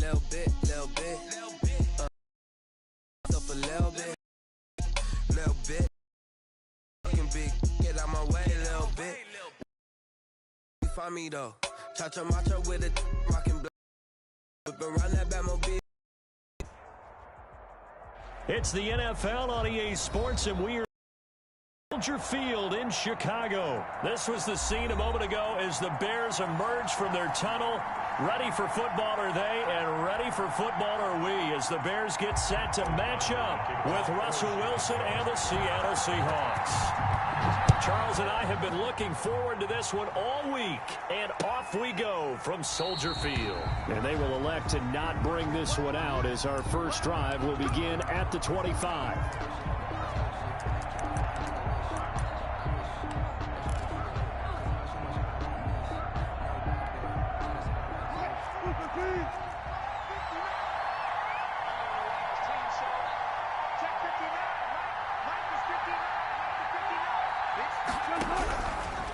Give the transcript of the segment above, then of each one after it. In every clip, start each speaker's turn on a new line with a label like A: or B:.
A: little bit. Up a little bit. Fucking big, get out my way a little bit. You find me though. Cha-cha matcha with a rockin' black. Whip around that Batmobile.
B: It's the NFL on EA Sports, and we are Soldier Field in Chicago. This was the scene a moment ago as the Bears emerged from their tunnel. Ready for football are they, and ready for football are we, as the Bears get set to match up with Russell Wilson and the Seattle Seahawks. Charles and I have been looking forward to this one all week, and off we go from Soldier Field. And they will elect to not bring this one out, as our first drive will begin at the 25.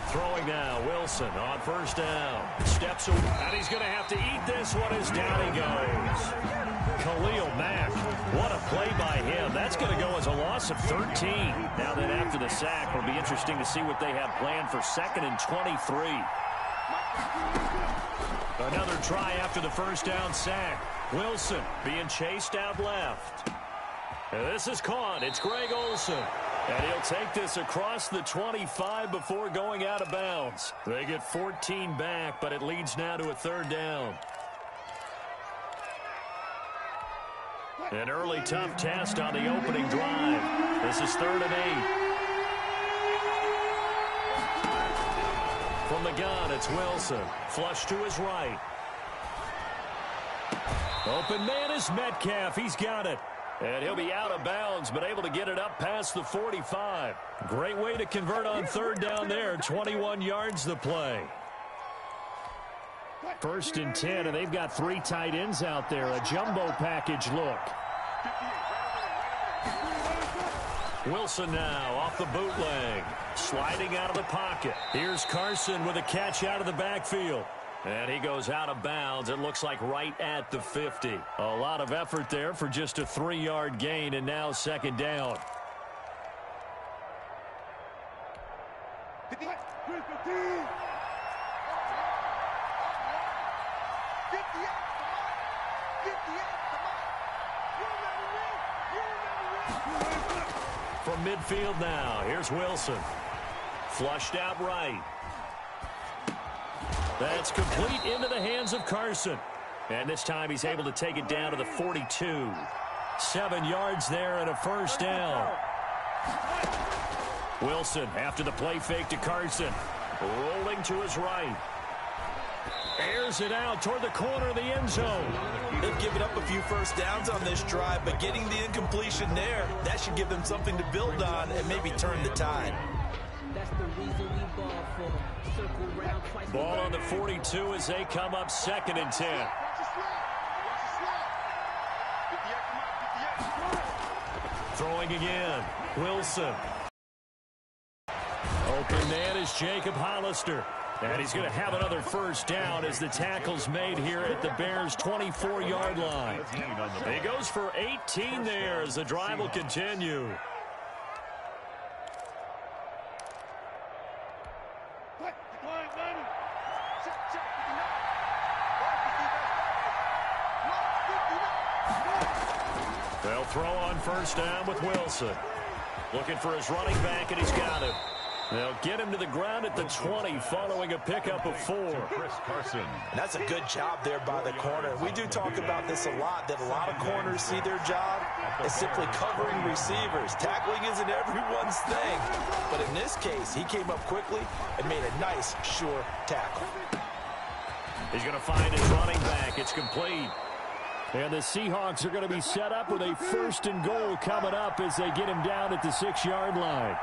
B: Throwing now, Wilson on first down. Steps away, and he's going to have to eat this one as down he goes. Khalil Mack, what a play by him. That's going to go as a loss of 13. Now that after the sack, it'll be interesting to see what they have planned for 2nd and 23. Another try after the first down sack. Wilson being chased out left. And this is caught. It's Greg Olsen. And he'll take this across the 25 before going out of bounds. They get 14 back, but it leads now to a 3rd down. An early tough test on the opening drive. This is 3rd and 8. From the gun, it's Wilson. Flush to his right. Open man is Metcalf. He's got it. And he'll be out of bounds, but able to get it up past the 45. Great way to convert on 3rd down there. 21 yards the play. 1st and 10, and they've got 3 tight ends out there. A jumbo package look. Wilson now off the bootleg. Sliding out of the pocket. Here's Carson with a catch out of the backfield. And he goes out of bounds, it looks like right at the 50. A lot of effort there for just a 3-yard gain, and now 2nd down. From midfield now, here's Wilson. Flushed out right. That's complete into the hands of Carson. And this time he's able to take it down to the 42. 7 yards there and a 1st down. Wilson after the play fake to Carson. Rolling to his right. Airs it out toward the corner of the end zone.
C: They've given up a few 1st downs on this drive, but getting the incompletion there, that should give them something to build on and maybe turn the tide.
D: That's the reason we ball for. Circle round twice.
B: Ball on the 42 as they come up 2nd and 10. Throwing again. Wilson. Open man is Jacob Hollister. And he's going to have another 1st down as the tackle's made here at the Bears' 24-yard line. He goes for 18 there as the drive will continue. They'll throw on 1st down with Wilson. Looking for his running back, and he's got him. They'll get him to the ground at the 20 following a pickup of 4.
C: And that's a good job there by the corner. We do talk about this a lot, that a lot of corners see their job as simply covering receivers. Tackling isn't everyone's thing. But in this case, he came up quickly and made a nice, sure tackle.
B: He's going to find his running back. It's complete. And the Seahawks are going to be set up with a 1st and goal coming up as they get him down at the 6-yard line.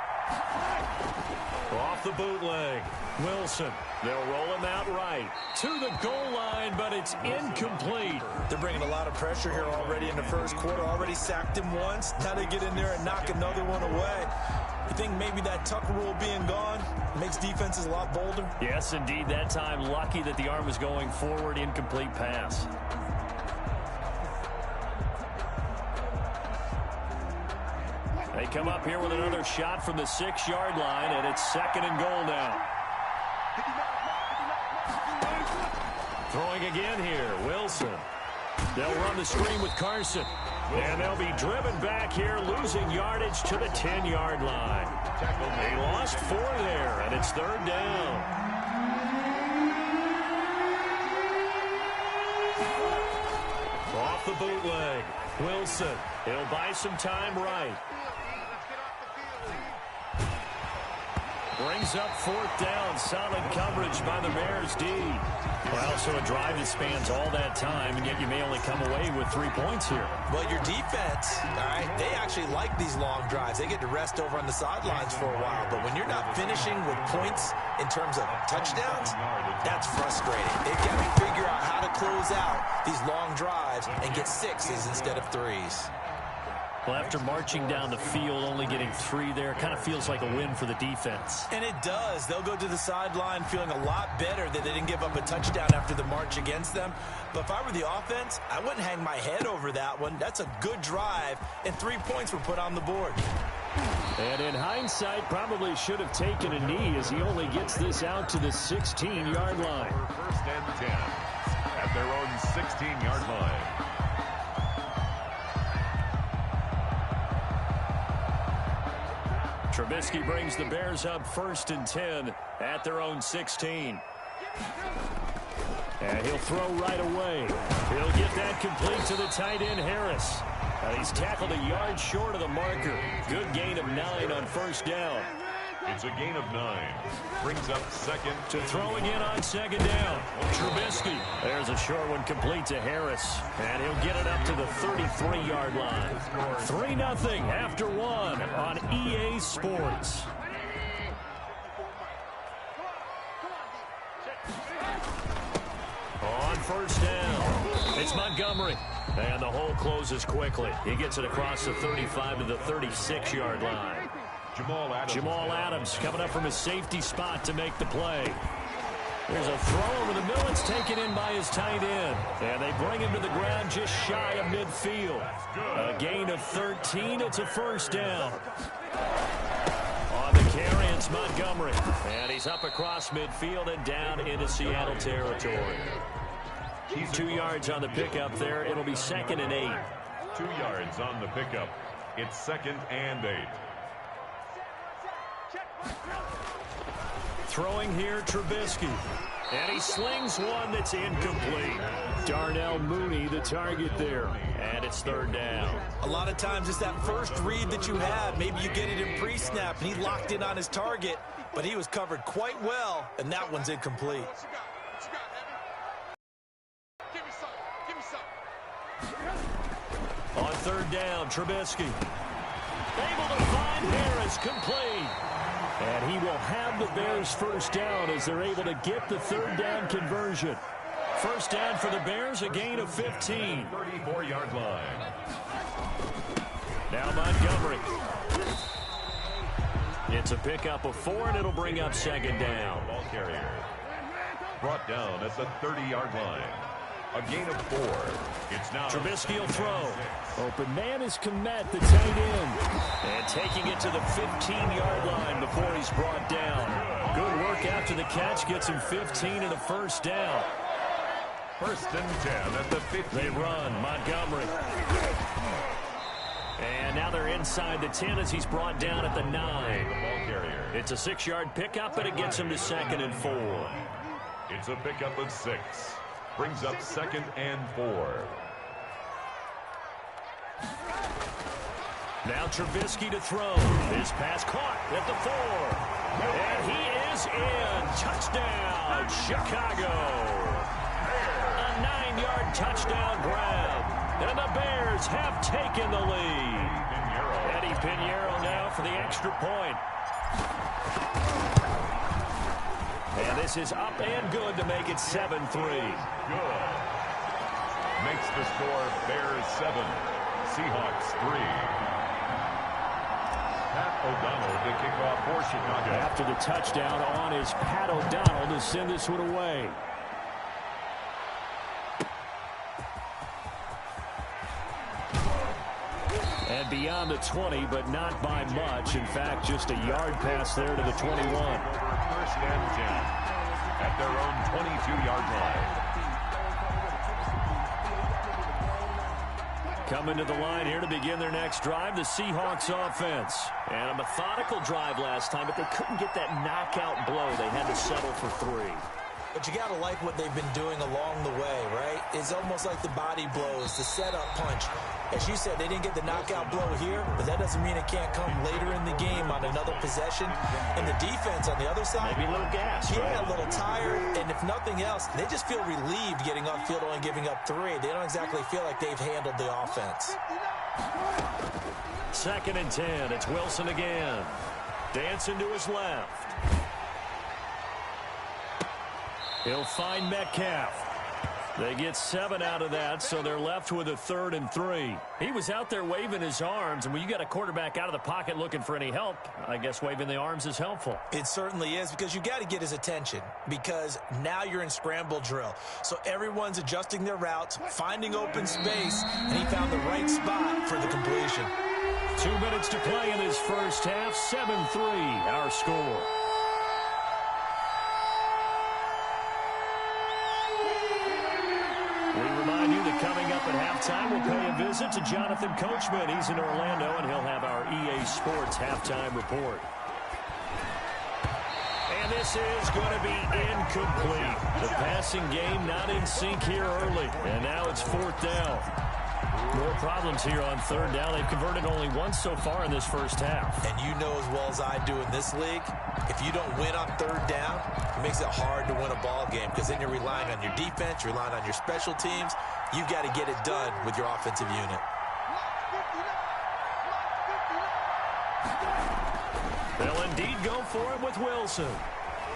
B: Off the bootleg. Wilson. They'll roll him out right to the goal line, but it's incomplete.
C: They're bringing a lot of pressure here already in the 1st quarter. Already sacked him once. Now they get in there and knock another one away. You think maybe that Tucker rule being gone makes defenses a lot bolder?
B: Yes, indeed. That time lucky that the arm was going forward. Incomplete pass. They come up here with another shot from the 6-yard line, and it's 2nd and goal now. Throwing again here, Wilson. They'll run the screen with Carson. And they'll be driven back here, losing yardage to the 10-yard line. They lost 4 there, and it's 3rd down. Off the bootleg, Wilson. He'll buy some time right. Brings up 4th down. Solid coverage by the Bears D. Well, so a drive that spans all that time, and yet you may only come away with 3 points here.
C: Well, your defense, all right, they actually like these long drives. They get to rest over on the sidelines for a while. But when you're not finishing with points in terms of touchdowns, that's frustrating. They've got to figure out how to close out these long drives and get 6s instead of 3s.
B: Well, after marching down the field, only getting 3 there, kind of feels like a win for the defense.
C: And it does. They'll go to the sideline feeling a lot better that they didn't give up a touchdown after the march against them. But if I were the offense, I wouldn't hang my head over that one. That's a good drive, and 3 points were put on the board.
B: And in hindsight, probably should have taken a knee as he only gets this out to the 16-yard line.
E: 1st and 10 at their own 16-yard line.
B: Trubisky brings the Bears up 1st and 10 at their own 16. And he'll throw right away. He'll get that complete to the tight end, Harris. He's tackled a yard short of the marker. Good gain of 9 on 1st down.
E: It's a gain of 9. Brings up 2nd.
B: To throw again on 2nd down. Trubisky. There's a short one complete to Harris. And he'll get it up to the 33-yard line. 3-0 after 1 on EA Sports. On 1st down, it's Montgomery. And the hole closes quickly. He gets it across the 35 to the 36-yard line. Jamal Adams coming up from his safety spot to make the play. There's a throw over the middle. It's taken in by his tight end. And they bring him to the ground just shy of midfield. A gain of 13. It's a 1st down. On the carry, it's Montgomery. And he's up across midfield and down into Seattle territory. 2 yards on the pickup there. It'll be 2nd and 8.
E: 2 yards on the pickup. It's 2nd and 8.
B: Throwing here, Trubisky. And he slings one that's incomplete. Darnell Mooney, the target there. And it's 3rd down.
C: A lot of times it's that first read that you have. Maybe you get it in pre-snap, and he locked in on his target, but he was covered quite well, and that one's incomplete.
B: On 3rd down, Trubisky. Able to find Harris, complete. And he will have the Bears 1st down as they're able to get the 3rd down conversion. 1st down for the Bears, a gain of 15.
E: 34-yard line.
B: Now Montgomery. It's a pickup of 4, and it'll bring up 2nd down.
E: Ball carrier. Brought down at the 30-yard line. A gain of 4. It's now
B: Trubisky will throw. Open man is Komet, the tight end. And taking it to the 15-yard line before he's brought down. Good work after the catch. Gets him 15 and a 1st down.
E: 1st and 10 at the 15.
B: They run. Montgomery. And now they're inside the 10 as he's brought down at the 9.
E: Ball carrier.
B: It's a 6-yard pickup, but it gets him to 2nd and 4.
E: It's a pickup of 6. Brings up 2nd and 4.
B: Now Trubisky to throw. His pass caught at the 4. And he is in. Touchdown, Chicago. A 9-yard touchdown grab. And the Bears have taken the lead. Eddie Pinheiro now for the extra point. And this is up and good to make it 7-3.
E: Good. Makes the score Bears 7, Seahawks 3. Pat O'Donnell to kick off for Chicago.
B: After the touchdown on is Pat O'Donnell to send this one away. And beyond the 20, but not by much. In fact, just a yard pass there to the 21.
E: First and 10 at their own 22-yard line.
B: Coming to the line here to begin their next drive, the Seahawks offense. And a methodical drive last time, but they couldn't get that knockout blow. They had to settle for 3.
C: But you got to like what they've been doing along the way, right? It's almost like the body blows, the setup punch. As you said, they didn't get the knockout blow here, but that doesn't mean it can't come later in the game on another possession. And the defense on the other side,
B: maybe a little gas,
C: yeah,
B: right?
C: A little tired. And if nothing else, they just feel relieved getting off field, only giving up 3. They don't exactly feel like they've handled the offense.
B: 2nd and 10. It's Wilson again. Dancing to his left. He'll find Metcalf. They get 7 out of that, so they're left with a 3rd and 3. He was out there waving his arms, and when you got a quarterback out of the pocket looking for any help, I guess waving the arms is helpful.
C: It certainly is, because you got to get his attention, because now you're in scramble drill. So everyone's adjusting their routes, finding open space, and he found the right spot for the completion.
B: 2 minutes to play in this first half. 7-3, our score. We remind you that coming up at halftime, we'll pay a visit to Jonathan Coachman. He's in Orlando, and he'll have our EA Sports halftime report. And this is going to be incomplete. The passing game not in sync here early. And now it's 4th down. More problems here on 3rd down. They've converted only once so far in this first half.
C: And you know as well as I do in this league, if you don't win on 3rd down, it makes it hard to win a ball game, because then you're relying on your defense, you're relying on your special teams. You've got to get it done with your offensive unit.
B: They'll indeed go for it with Wilson.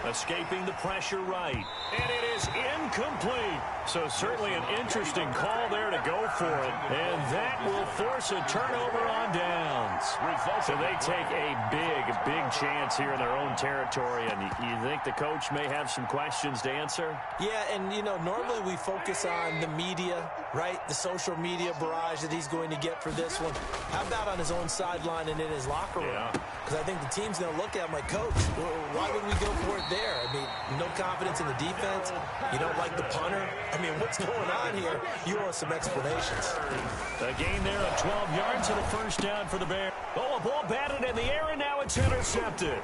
B: Escaping the pressure right. And it is incomplete. So certainly an interesting call there to go for it. And that will force a turnover on downs. So they take a big chance here in their own territory. And you think the coach may have some questions to answer?
C: Yeah, and, you know, normally we focus on the media, right? The social media barrage that he's going to get for this one. How about on his own sideline and in his locker room? Because I think the team's going to look at him like, Coach, why would we go for it there? I mean, no confidence in the defense. You don't like the punter. I mean, what's going on here? You want some explanations.
B: A gain there of 12 yards and a first down for the Bears. Oh, a ball batted in the air, and now it's intercepted.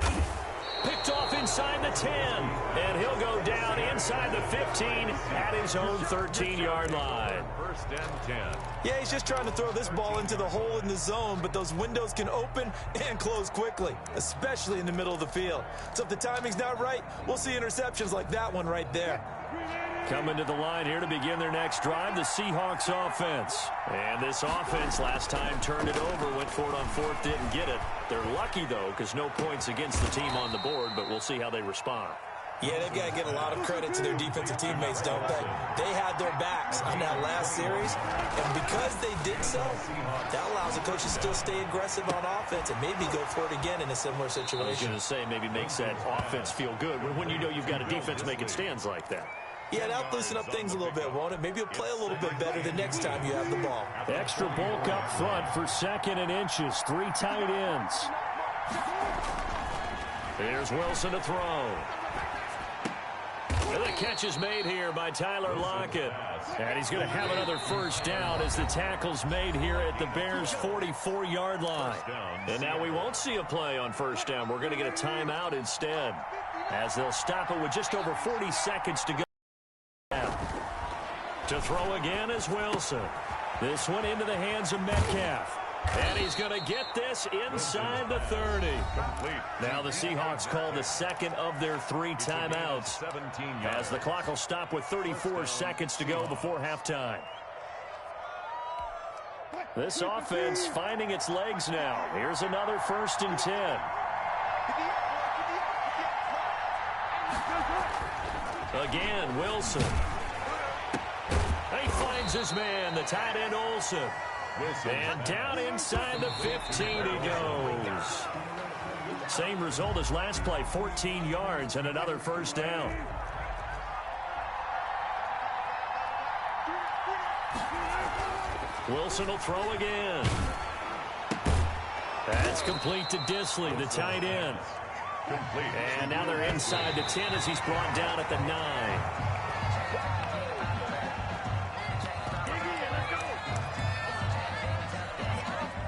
B: Picked off inside the 10, and he'll go down inside the 15 at his own 13-yard line.
E: 1st and 10.
C: Yeah, he's just trying to throw this ball into the hole in the zone, but those windows can open and close quickly, especially in the middle of the field. So if the timing's not right, we'll see interceptions like that one right there.
B: Coming to the line here to begin their next drive, the Seahawks offense. And this offense last time turned it over, went for it on 4th, didn't get it. They're lucky, though, because no points against the team on the board, but we'll see how they respond.
C: Yeah, they've got to give a lot of credit to their defensive teammates, don't they? They had their backs on that last series, and because they did so, that allows the coach to still stay aggressive on offense and maybe go for it again in a similar situation.
B: I was going to say, maybe makes that offense feel good when you know you've got a defense making stands like that.
C: Yeah, that'll loosen up things a little bit, won't it? Maybe you'll play a little bit better the next time you have the ball.
B: Extra bulk up front for 2nd and inches. 3 tight ends. Here's Wilson to throw. And the catch is made here by Tyler Lockett. And he's going to have another first down as the tackle's made here at the Bears' 44-yard line. And now we won't see a play on 1st down. We're going to get a timeout instead, as they'll stop it with just over 40 seconds to go. To throw again is Wilson. This one into the hands of Metcalf. And he's going to get this inside the 30. Now the Seahawks call the second of their 3 timeouts, as the clock will stop with 34 seconds to go before halftime. This offense finding its legs now. Here's another 1st and 10. Again, Wilson. He finds his man, the tight end Olsen. And down inside the 15 he goes. Same result as last play, 14 yards and another first down. Wilson will throw again. That's complete to Disley, the tight end. And now they're inside the 10 as he's brought down at the 9.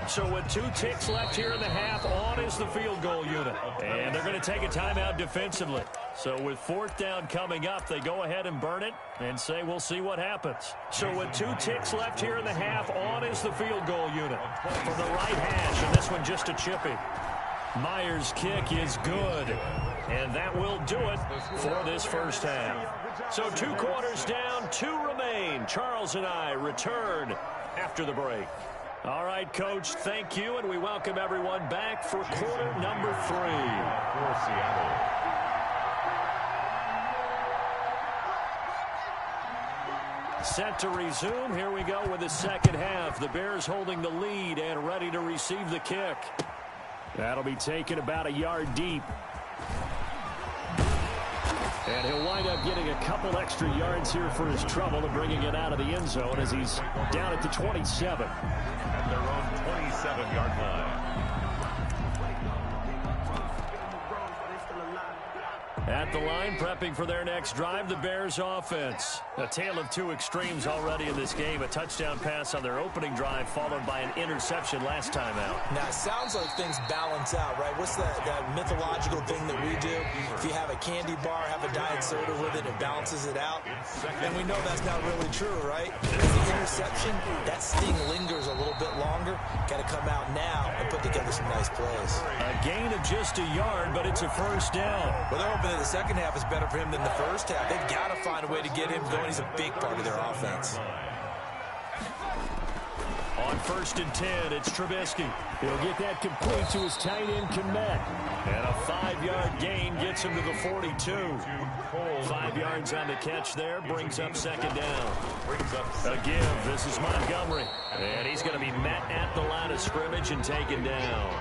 B: So with 2 ticks left here in the half, on is the field goal unit. And they're going to take a timeout defensively. So with 4th down coming up, they go ahead and burn it and say we'll see what happens. So with 2 ticks left here in the half, on is the field goal unit. From the right hash, and this one just a chippy. Myers' kick is good. And that will do it for this first half. So 2 quarters down, 2 remain. Charles and I return after the break. All right, Coach, thank you, and we welcome everyone back for quarter number 3.
E: For Seattle.
B: Set to resume. Here we go with the second half. The Bears holding the lead and ready to receive the kick. That'll be taken about a yard deep. And he'll wind up getting a couple extra yards here for his trouble and bringing it out of the end zone as he's down at the 27.
E: At their own 27-yard line.
B: At the line, prepping for their next drive, the Bears offense. A tale of 2 extremes already in this game. A touchdown pass on their opening drive, followed by an interception last time out.
C: Now, it sounds like things balance out, right? What's that mythological thing that we do? If you have a candy bar, have a diet soda with it, it balances it out. And we know that's not really true, right? The interception, that sting lingers a little bit longer. Got to come out now and put together some nice plays.
B: A gain of just a yard, but it's a first down.
C: Well, they're hoping that the second half is better for him than the first half. They've got to find a way to get him going. He's a big part of their offense.
B: On 1st and 10, it's Trubisky. He'll get that complete to his tight end, Komet. And a 5-yard gain gets him to the 42. 5 yards on the catch there, brings up second down. A give, this is Montgomery. And he's going to be met at the line of scrimmage and taken down.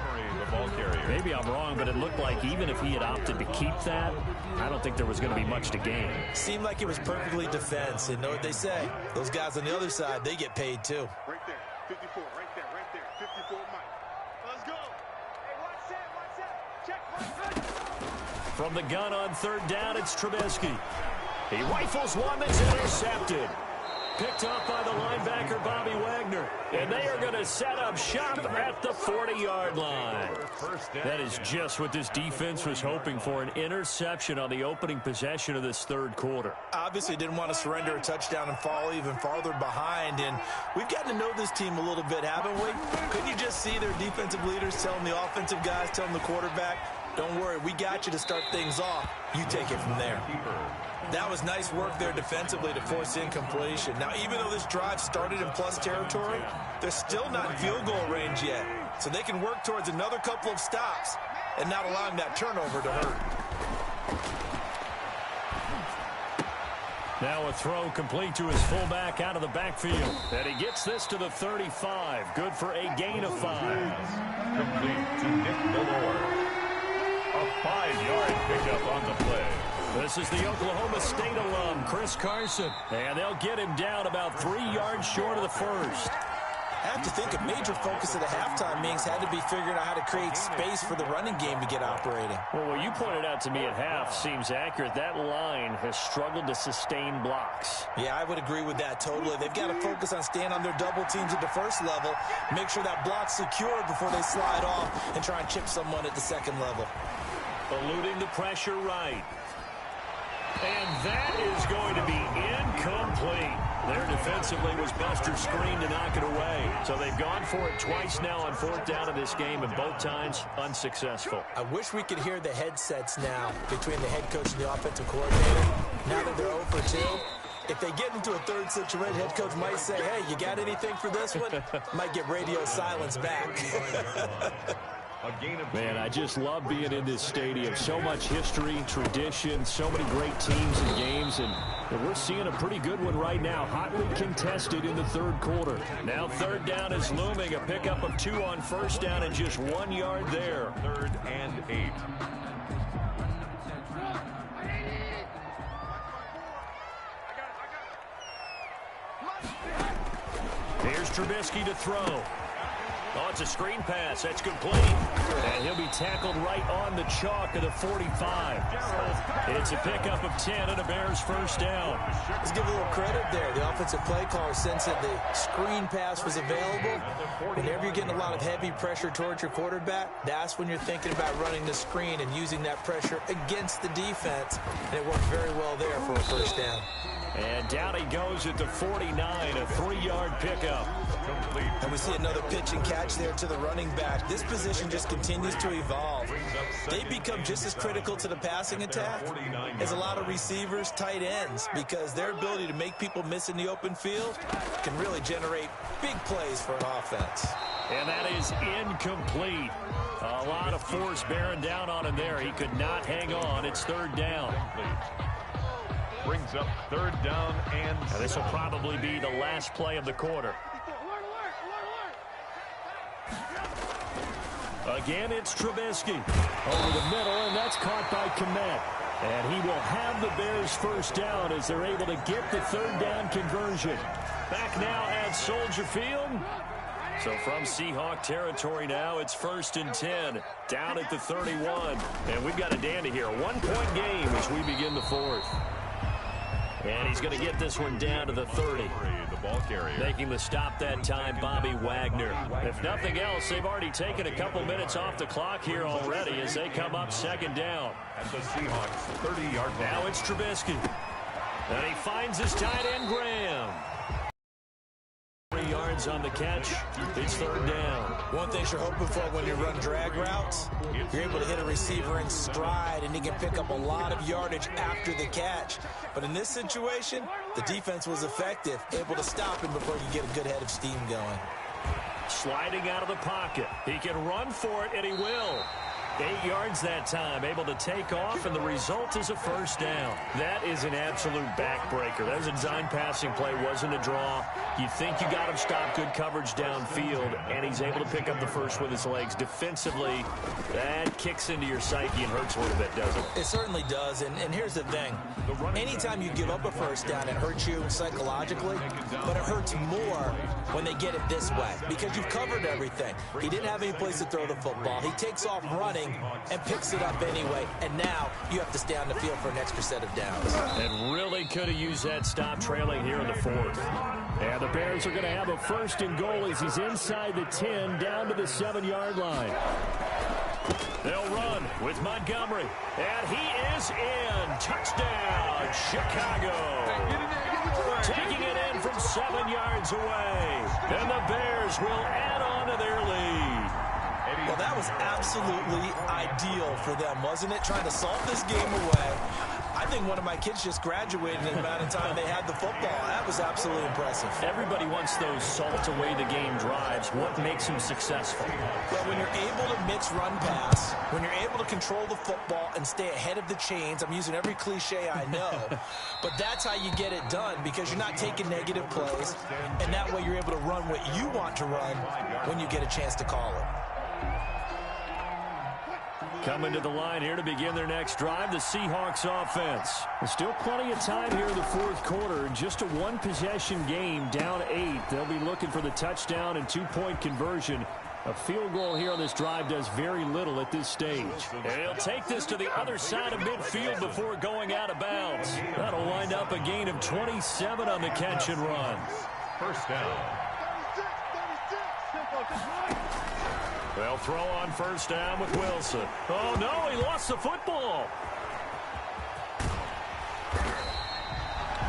B: Maybe I'm wrong, but it looked like even if he had opted to keep that, I don't think there was going to be much to gain.
C: Seemed like it was perfectly defense. And know what they say? Those guys on the other side, they get paid too.
F: Right there, 54, right there, 54, Mike. Let's go. Hey, watch that. Check.
B: From the gun on 3rd down, it's Trubisky. He rifles one that's intercepted. Picked up by the linebacker, Bobby Wagner. And they are going to set up shop at the 40-yard line. That is just what this defense was hoping for, an interception on the opening possession of this 3rd quarter.
C: Obviously didn't want to surrender a touchdown and fall even farther behind. And we've got to know this team a little bit, haven't we? Couldn't you just see their defensive leaders telling the offensive guys, telling the quarterback, don't worry, we got you to start things off. You take it from there. That was nice work there defensively to force incompletion. Now, even though this drive started in plus territory, they're still not in field goal range yet. So they can work towards another couple of stops and not allowing that turnover to hurt.
B: Now a throw complete to his fullback out of the backfield. And he gets this to the 35. Good for a gain of 5.
E: Complete to Nick Bellore. A 5-yard pickup on the play.
B: This is the Oklahoma State alum, Chris Carson. And they'll get him down about 3 yards short of the first.
C: I have to think a major focus of the halftime meetings had to be figuring out how to create space for the running game to get operating.
B: Well, what you pointed out to me at half seems accurate. That line has struggled to sustain blocks.
C: Yeah, I would agree with that totally. They've got to focus on staying on their double teams at the first level, make sure that block's secured before they slide off and try and chip someone at the second level.
B: Eluding the pressure right. And that is going to be incomplete. There defensively was Buster's screen to knock it away. So they've gone for it twice now on 4th down in this game, and both times unsuccessful.
C: I wish we could hear the headsets now between the head coach and the offensive coordinator. Now that they're 0 for 2, if they get into a third situation, head coach might say, hey, you got anything for this one? Might get radio silence back.
B: Man, I just love being in this stadium. So much history, tradition, so many great teams and games, and we're seeing a pretty good one right now. Hotly contested in the 3rd quarter. Now 3rd down is looming. A pickup of 2 on 1st down and just 1 yard there.
E: 3rd and 8.
B: Here's Trubisky to throw. Oh, it's a screen pass. That's complete. And he'll be tackled right on the chalk of the 45. It's a pickup of 10 and a Bears first down.
C: Let's give a little credit there. The offensive play caller sensed that the screen pass was available. Whenever you're getting a lot of heavy pressure towards your quarterback, that's when you're thinking about running the screen and using that pressure against the defense. And it worked very well there for a first down.
B: And down he goes at the 49, a 3-yard pickup.
C: And we see another pitch and catch there to the running back. This position just continues to evolve. They become just as critical to the passing attack as a lot of receivers, tight ends, because their ability to make people miss in the open field can really generate big plays for an offense.
B: And that is incomplete. A lot of force bearing down on him there. He could not hang on. It's third down.
E: Brings up third down and
B: this will probably be the last play of the quarter. Again, it's Trubisky over the middle, and that's caught by Kmet. And he will have the Bears first down as they're able to get the third down conversion. Back now at Soldier Field. So from Seahawk territory now, it's 1st and 10, down at the 31. And we've got a dandy here, a 1-point game as we begin the fourth. And he's going to get this one down to the 30.
E: the ball carrier.
B: Making the stop that time, Bobby Wagner. If nothing else, they've already taken a couple minutes off the clock here already as they come up second down.
E: At the Seahawks 30-yard line.
B: Now it's Trubisky. And he finds his tight end, Graham. 3 yards on the catch. It's third down.
C: One thing you're hoping for when you run drag routes, you're able to hit a receiver in stride, and he can pick up a lot of yardage after the catch. But in this situation, the defense was effective, able to stop him before you get a good head of steam going.
B: Sliding out of the pocket. He can run for it, and he will. 8 yards that time, able to take off, and the result is a first down. That is an absolute backbreaker. That was a design passing play, wasn't a draw. You think you got him stopped, good coverage downfield, and he's able to pick up the first with his legs. Defensively, that kicks into your psyche and hurts a little bit, doesn't it?
C: It certainly does, and here's the thing. Anytime you give up a first down, it hurts you psychologically, but it hurts more when they get it this way because you've covered everything. He didn't have any place to throw the football. He takes off running and picks it up anyway, and now you have to stay on the field for an extra set of downs.
B: And really could have used that stop trailing here in the fourth. And the Bears are going to have a first and goal as he's inside the 10 down to the 7-yard line. They'll run with Montgomery, and he is in. Touchdown, Chicago. Taking it in from 7 yards away, and the Bears will add on to their lead.
C: Well, that was absolutely ideal for them, wasn't it? Trying to salt this game away. I think one of my kids just graduated in the amount of time they had the football. That was absolutely impressive.
B: Everybody wants those salt away the game drives. What makes them successful?
C: Well, when you're able to mix run pass, when you're able to control the football and stay ahead of the chains, I'm using every cliche I know, but that's how you get it done because you're not taking negative plays, and that way you're able to run what you want to run when you get a chance to call it.
B: Coming to the line here to begin their next drive, the Seahawks offense. There's still plenty of time here in the fourth quarter. Just a one-possession game, down 8. They'll be looking for the touchdown and 2-point conversion. A field goal here on this drive does very little at this stage. And he'll take this to the other side of midfield before going out of bounds. That'll wind up a gain of 27 on the catch and run.
E: First down.
B: They'll throw on first down with Wilson. Oh, no, he lost the football.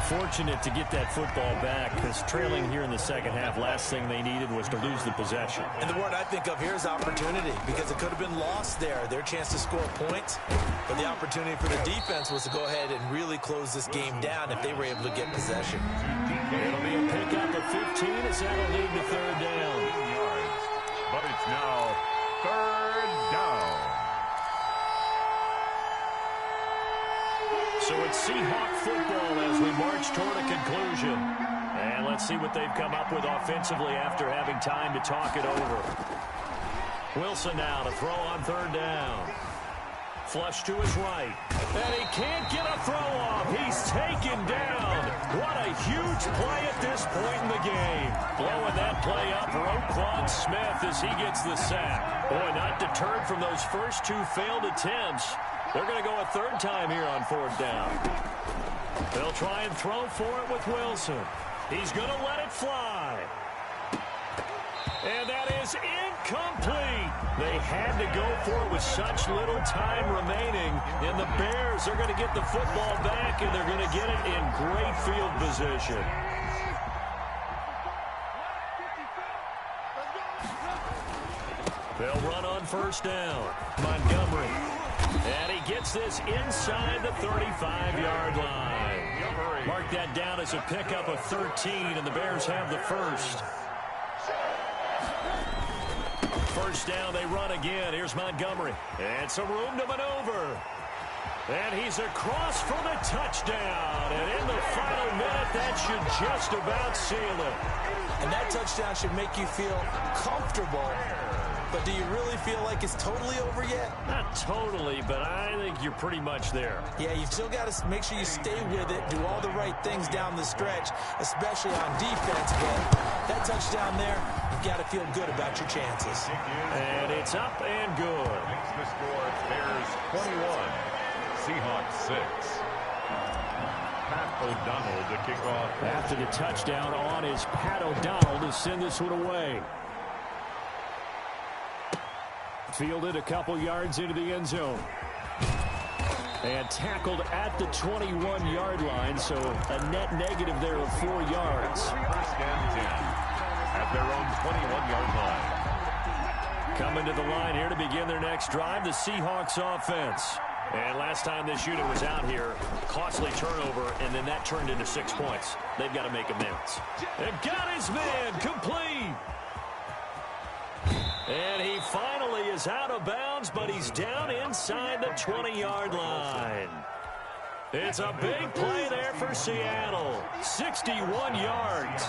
B: Fortunate to get that football back because trailing here in the second half, last thing they needed was to lose the possession.
C: And the word I think of here is opportunity because it could have been lost there. Their chance to score points, but the opportunity for the defense was to go ahead and really close this game down if they were able to get possession.
B: It'll be a pickup of 15 as that'll lead to third down.
E: But it's now third down.
B: So it's Seahawk football as we march toward a conclusion. And let's see what they've come up with offensively after having time to talk it over. Wilson now to throw on third down. Flush to his right. And he can't get a throw off. He's taken down What a huge play at this point in the game. Blowing that play up, Roquan Smith as he gets the sack. Boy, not deterred from those first two failed attempts. They're going to go a third time here on fourth down. They'll try and throw for it with Wilson. He's going to let it fly. And that is incomplete. They had to go for it with such little time remaining. And the Bears are going to get the football back, and they're going to get it in great field position. They'll run on first down. Montgomery. And he gets this inside the 35-yard line. Mark that down as a pickup of 13, and the Bears have the first. First down, they run again. Here's Montgomery. And some room to maneuver. And he's across for the touchdown. And in the final minute, that should just about seal it.
C: And that touchdown should make you feel comfortable. But do you really feel like it's totally over yet?
B: Not totally, but I think you're pretty much there.
C: Yeah, you've still got to make sure you stay with it, do all the right things down the stretch, especially on defense. But that touchdown there, you've got to feel good about your chances.
B: And it's up and good.
E: Makes the score Bears 21, Seahawks 6. Pat O'Donnell to kick off.
B: After the touchdown on is Pat O'Donnell to send this one away. Fielded a couple yards into the end zone. And tackled at the 21-yard line, so a net negative there of 4 yards.
E: First and 10 at their own 21-yard line.
B: Coming to the line here to begin their next drive, the Seahawks offense. And last time this unit was out here, costly turnover, and then that turned into 6 points. They've got to make amends. And got his man complete. And he finally is out of bounds, but he's down inside the 20-yard line. It's a big play there for Seattle. 61 yards.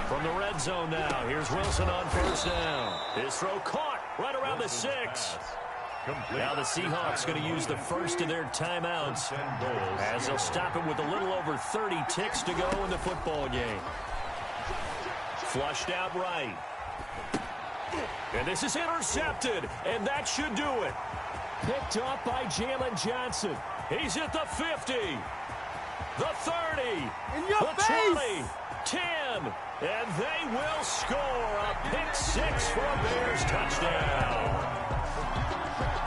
B: From the red zone now, here's Wilson on first down. His throw caught right around the 6. Now the Seahawks going to use the first of their timeouts as they'll stop it with a little over 30 ticks to go in the football game. Flushed out right. And this is intercepted, and that should do it. Picked up by Jalen Johnson. He's at the 50, the 30, the 20, 10, and they will score a pick 6 for a Bears touchdown.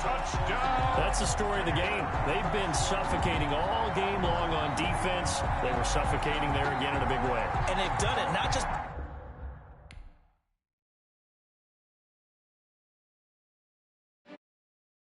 B: Touchdown. That's the story of the game. They've been suffocating all game long on defense. They were suffocating there again in a big way.
C: And they've done it not just